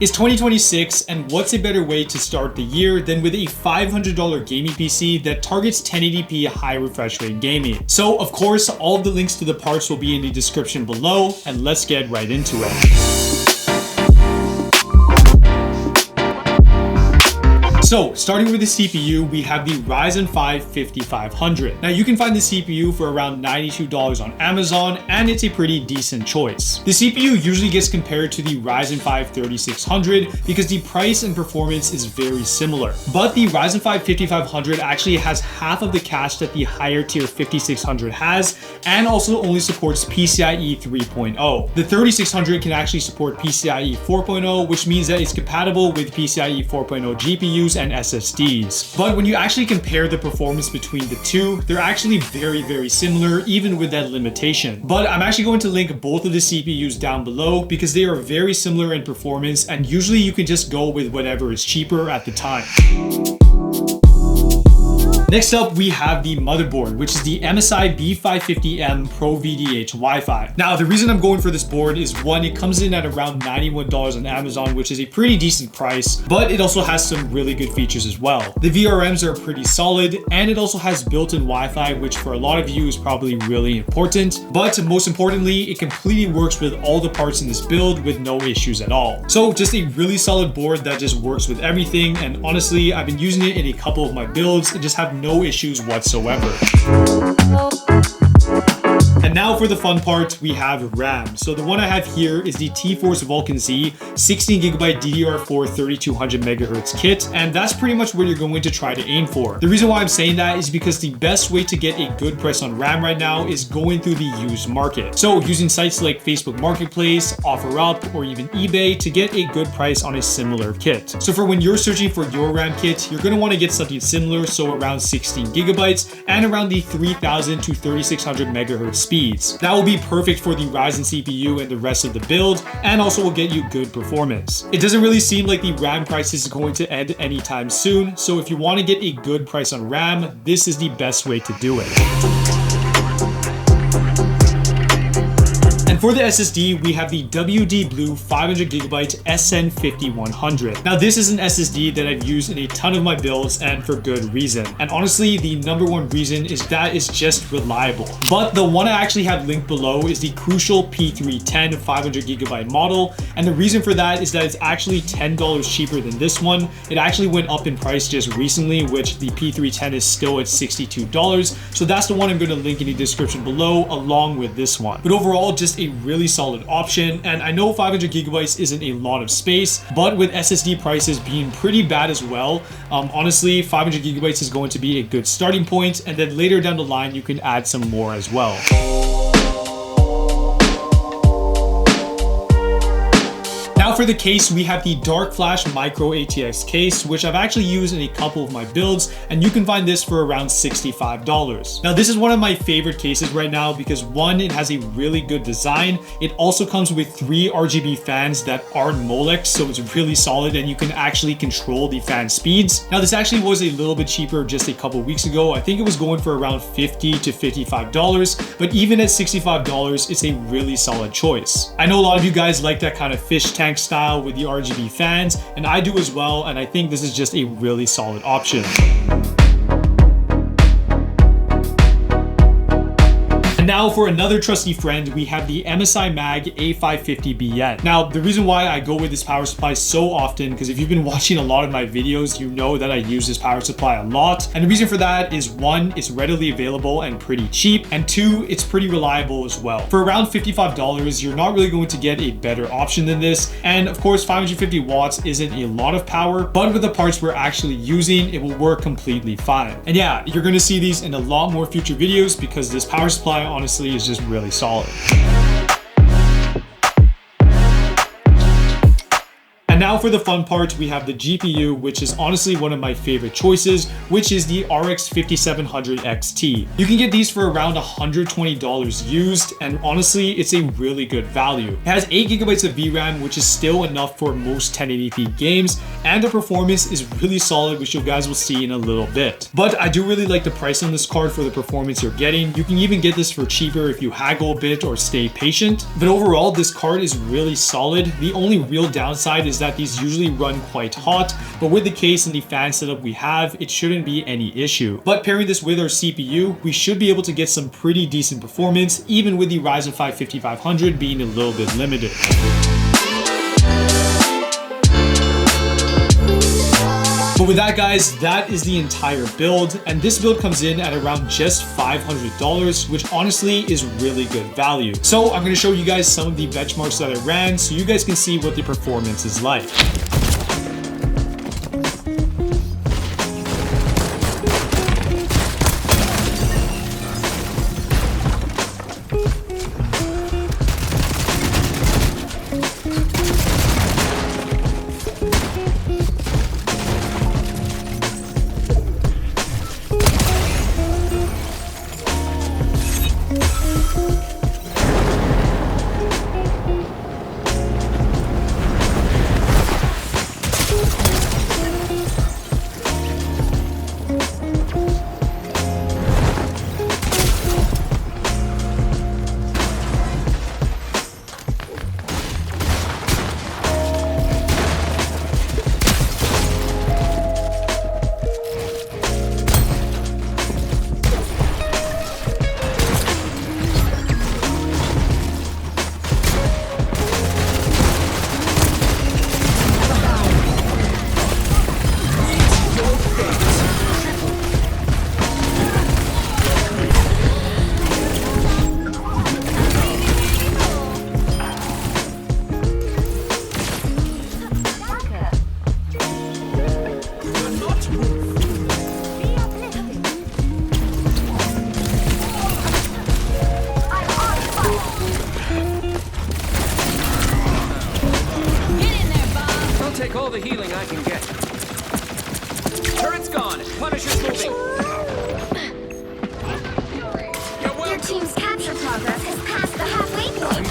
It's 2026, and what's a better way to start the year than with a $500 gaming PC that targets 1080p high refresh rate gaming? So of course, all of the links to the parts will be in the description below, and let's get right into it. So starting with the CPU, we have the Ryzen 5 5500. Now you can find the CPU for around $92 on Amazon, and it's a pretty decent choice. The CPU usually gets compared to the Ryzen 5 3600 because the price and performance is very similar. But the Ryzen 5 5500 actually has half of the cache that the higher tier 5600 has, and also only supports PCIe 3.0. The 3600 can actually support PCIe 4.0, which means that it's compatible with PCIe 4.0 GPUs and SSDs. But when you actually compare the performance between the two, they're actually very similar, even with that limitation. But I'm actually going to link both of the CPUs down below because they are very similar in performance, and usually you can just go with whatever is cheaper at the time. Next up, we have the motherboard, which is the MSI B550M PRO-VDH Wi-Fi. Now, the reason I'm going for this board is one, it comes in at around $91 on Amazon, which is a pretty decent price, but it also has some really good features as well. The VRMs are pretty solid, and it also has built-in Wi-Fi, which for a lot of you is probably really important. But most importantly, it completely works with all the parts in this build with no issues at all. So just a really solid board that just works with everything, and honestly, I've been using it in a couple of my builds and just have no issues whatsoever. And now for the fun part, we have RAM. So the one I have here is the T-Force Vulcan Z 16GB DDR4 3200 MHz kit, and that's pretty much what you're going to try to aim for. The reason why I'm saying that is because the best way to get a good price on RAM right now is going through the used market. So using sites like Facebook Marketplace, OfferUp, or even eBay to get a good price on a similar kit. So for when you're searching for your RAM kit, you're going to want to get something similar, so around 16GB and around the 3000 to 3600 MHz speeds. That will be perfect for the Ryzen CPU and the rest of the build, and also will get you good performance. It doesn't really seem like the RAM price is going to end anytime soon, so if you want to get a good price on RAM, this is the best way to do it. And for the SSD, we have the WD Blue 500GB SN5100. Now this is an SSD that I've used in a ton of my builds, and for good reason. And honestly, the number one reason is that it's just reliable. But the one I actually have linked below is the Crucial P310 500GB model. And the reason for that is that it's actually $10 cheaper than this one. It actually went up in price just recently, which the P310 is still at $62. So that's the one I'm going to link in the description below, along with this one. But overall, just a really solid option. And I know 500GB isn't a lot of space, but with SSD prices being pretty bad as well, honestly, 500GB is going to be a good starting point, and then later down the line, you can add some more as well. Now for the case, we have the darkFlash Micro-ATX case, which I've actually used in a couple of my builds, and you can find this for around $65. Now this is one of my favorite cases right now because one, it has a really good design. It also comes with 3 RGB fans that aren't Molex, so it's really solid and you can actually control the fan speeds. Now this actually was a little bit cheaper just a couple weeks ago. I think it was going for around $50 to $55, but even at $65, it's a really solid choice. I know a lot of you guys like that kind of fish tank style with the RGB fans, and I do as well, and I think this is just a really solid option. Now for another trusty friend, we have the MSI Mag A550BN. Now the reason why I go with this power supply so often, because if you've been watching a lot of my videos, you know that I use this power supply a lot. And the reason for that is one, it's readily available and pretty cheap, and two, it's pretty reliable as well. For around $55, you're not really going to get a better option than this. And of course, 550 watts isn't a lot of power, but with the parts we're actually using, it will work completely fine. And yeah, you're gonna see these in a lot more future videos because this power supply honestly is just really solid. And now for the fun part, we have the GPU, which is honestly one of my favorite choices, which is the RX 5700 XT. You can get these for around $120 used, and honestly, it's a really good value. It has 8GB of VRAM, which is still enough for most 1080p games, and the performance is really solid, which you guys will see in a little bit. But I do really like the price on this card for the performance you're getting. You can even get this for cheaper if you haggle a bit or stay patient. But overall, this card is really solid. The only real downside is that that these usually run quite hot, but with the case and the fan setup we have, it shouldn't be any issue. But pairing this with our CPU, we should be able to get some pretty decent performance, even with the Ryzen 5 5500 being a little bit limited. But with that, guys, that is the entire build, and this build comes in at around just $500, which honestly is really good value. So I'm going to show you guys some of the benchmarks that I ran so you guys can see what the performance is like. All the healing I can get. Turret's gone. Punisher's moving. Your team's capture progress has passed the halfway point.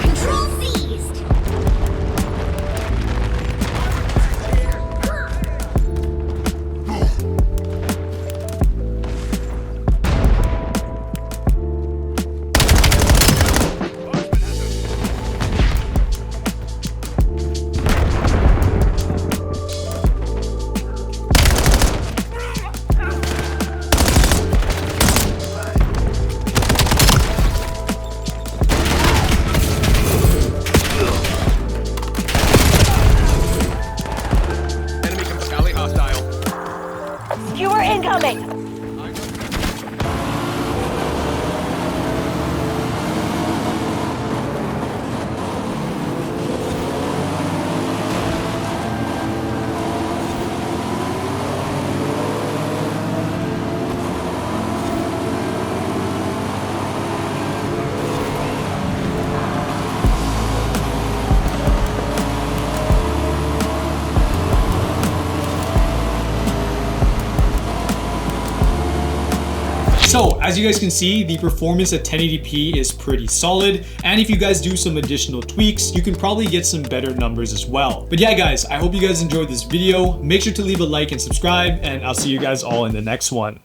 Control seized. Skewer incoming! So as you guys can see, the performance at 1080p is pretty solid, and if you guys do some additional tweaks, you can probably get some better numbers as well. But yeah guys, I hope you guys enjoyed this video. Make sure to leave a like and subscribe, and I'll see you guys all in the next one.